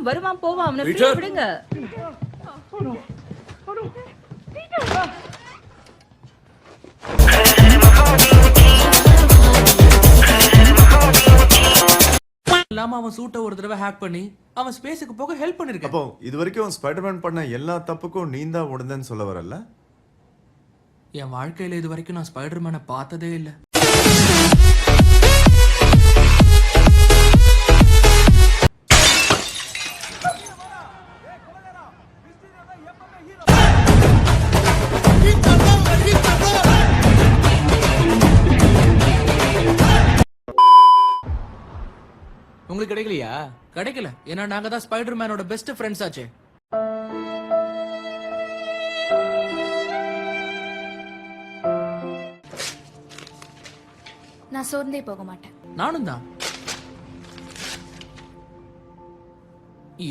வருவான் போவான் அவனை ஃப்ரீ விடுங்க. இல்லாம அவன் சூட்டை ஒரு தடவை ஹேக் பண்ணி அவன் ஸ்பேஸுக்கு போக ஹெல்ப் பண்ணிருக்கான். அப்போ இது வரைக்கும் ஸ்பைடர்மேன் பண்ண எல்லா தப்புக்கும் நீ தான் உடனேன்னு சொல்ல வரல? என் வாழ்க்கையில இது வரைக்கும் நான் ஸ்பைடர்மேனை பார்த்ததே இல்லை. உங்களுக்கு கிடைக்கலையா? கிடைக்கல, ஏன்னா நாங்க தான் ஸ்பைடர்மேனோட பெஸ்ட் ஃப்ரெண்ட்ஸ் ஆச்சே. நான் சோர்ந்தே போக மாட்டேன். நானும் தான்.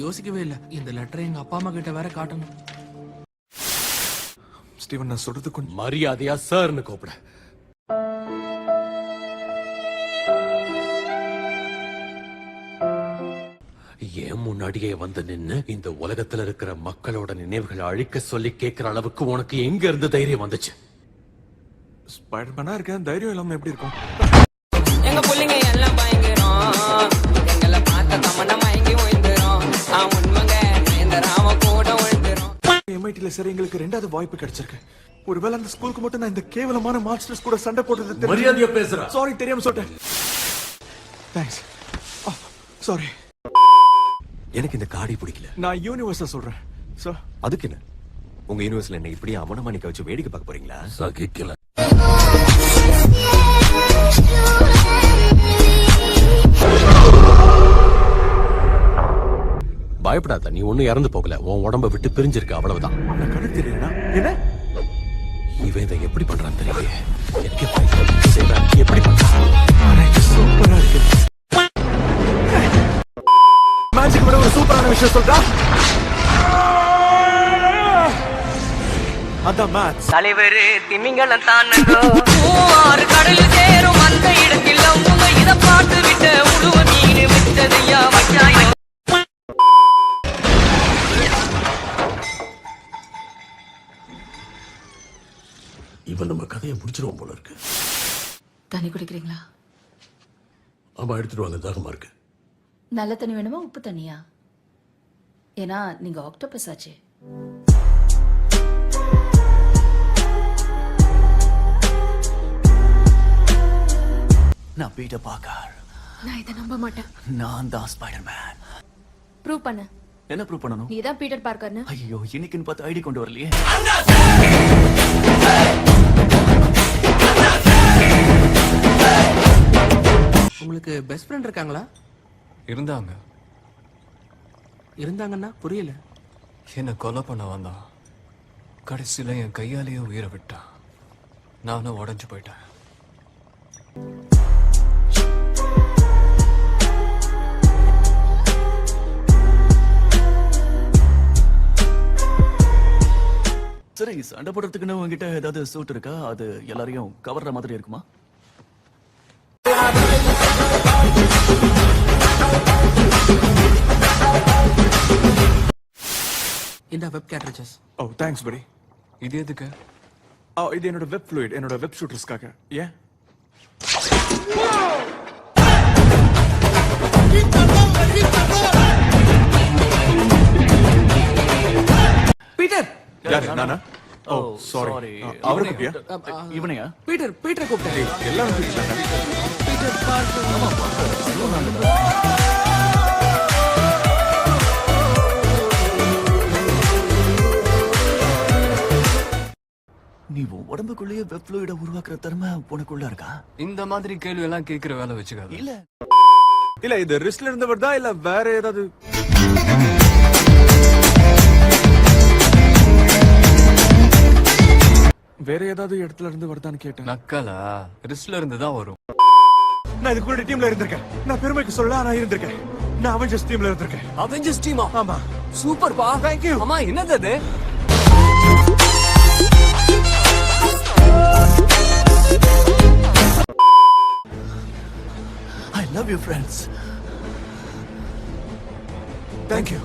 யோசிக்கவே இல்லை, இந்த லெட்டரை எங்க அப்பா அம்மா கிட்ட வேற காட்டணும். ஸ்டீவன், நான் சொல்றது கொஞ்சம் மரியாதையா சார்னு கூப்பிட. ஏன் முன்னாடியே வந்து நின்னு இந்த உலகத்துல இருக்கிற மக்களோட நினைவுகளை அழிக்க சொல்லி கேட்கிற அளவுக்கு உனக்கு எங்க இருந்து தைரியம் வந்துச்சு? ஸ்பைடர்மேனா இருக்க தைரியம் இல்லாம எப்படி இருக்கும்? எங்க புள்ளைங்க எல்லாம் பயங்கரம், எங்களை பார்த்த தமன்னா மயங்கி விழுந்துரும். உண்மைங்க இந்த ராம கூட விழுந்துரும். எம்ஐடில சரி எங்களுக்கு ரெண்டாவது வாய்ப்பு கிடைச்சிருக்கு. ஒருவேளை அந்த ஸ்கூலுக்கு மட்டும் நான் இந்த கேவலமான மாஸ்டர்ஸ் கூட சண்டை போட்டது மரியாதையா பேசுற. சாரி, தெரியாம சொல்லிட்டேன். தேங்க்ஸ். சாரி. எனக்கு இந்த காடி பிடிக்கல. நான் யூனிவர்ஸா சொல்றேன். சோ அதுக்கு என்ன? உங்க யூனிவர்ஸ்ல என்ன இப்படி அவனமா நிக்க வச்சு வேடிக்கை பார்க்க போறீங்களா? சகிக்கல. பயப்படாத, நீ ஒண்ணும் இறந்து போகல. உன் உடம்ப விட்டு பிரிஞ்சிருக்க, அவ்வளவுதான். கணக்கு தெரியலனா என்ன? இவன் இதை எப்படி பண்றான்னு தெரியல. எப்படி பண்றான்? சூப்பரா இருக்கு. மேஜிக் விட ஒரு சூப்பரான விஷயம் சொல்றா. அதான் மேத்ஸ். தலைவர் திமிங்கலம் தானங்கோ ஆறு கடல் சேரும் அந்த இடத்தில் உங்க இத பாட்டு விட்ட உழுவ மீன் விட்டதையா வச்சாயோ. இவன் நம்ம கதையை முடிச்சிருவோம் போல இருக்கு. தண்ணி குடிக்கிறீங்களா? ஆமா, எடுத்துட்டு வாங்க, தாகமா இருக்கு. நல்ல தண்ணி வேணுமா உப்பு தண்ணியா? ஏன்னா நீங்க ஆக்டோபஸ் ஆச்சே. நான் பீட்டர் பார்க்கர். நான் இதை நம்ப மாட்டேன். நான் தான் ஸ்பைடர்மேன். ப்ரூவ் பண்ணு. என்ன ப்ரூவ் பண்ணணும்? நீ தான் பீட்டர் பார்க்கர்னு. ஐயோ, இன்னைக்குன்னு பார்த்து ஐடி கொண்டு வரலையே. உங்களுக்கு பெஸ்ட் ஃப்ரெண்ட் இருக்காங்களா? இருந்தாங்க. இருந்தாங்கன்னா புரியல. என்ன கொலை பண்ண வந்தான். கடைசியில என் கையாலேயே உயிரை விட்டான். நானும் உடஞ்சு போயிட்டேன். சரி, சண்டை போடுறதுக்குன்னு உங்ககிட்ட ஏதாவது சூட் இருக்கா? அது எல்லாரையும் கவர்ற மாதிரி இருக்குமா? இந்த வெப் கேட்ரிஜஸ். ஓ, தேங்க்ஸ் படி. இது எதுக்கு? இது என்னோட வெப் ஃப்ளூயிட், என்னோட வெப் ஷூட்டர்ஸ்க்காக. ஏன்? பீட்டர். யாரு? நானா? ஓ, சாரி. அவரை கூப்பிட்டியா? இவனையா? பீட்டர் கூப்பிட்டேன். எல்லாரும் கூப்பிட்டாங்க. Peter Parker. ஆமா, பார்க்கர். நீ உடம்புக்குள்ளேயே வெப் ஃப்ளூயிட உருவாக்குற திறமை உனக்குள்ள இருக்கா? இந்த மாதிரி கேள்வி எல்லாம் கேட்கிற வேலை வச்சுக்காது. இல்ல இது ரிஸ்ட்ல இருந்தவர் தான், இல்ல வேற ஏதாவது? வேற ஏதாவது இடத்துல இருந்து வருதான்னு கேட்டேன். நக்கலா? ரிஸ்ட்ல இருந்து தான் வரும். நான் இதுக்கு முன்னாடி டீம்ல இருந்திருக்கேன். நான் பெருமைக்கு சொல்ல நான் இருந்திருக்கேன். நான் அவெஞ்சர்ஸ் டீம்ல இருந்திருக்கேன். அவெஞ்சர்ஸ் டீமா? ஆமா. சூப்பர் பா. Thank you. அம்மா, என்னது அது? I love you, friends. Thank you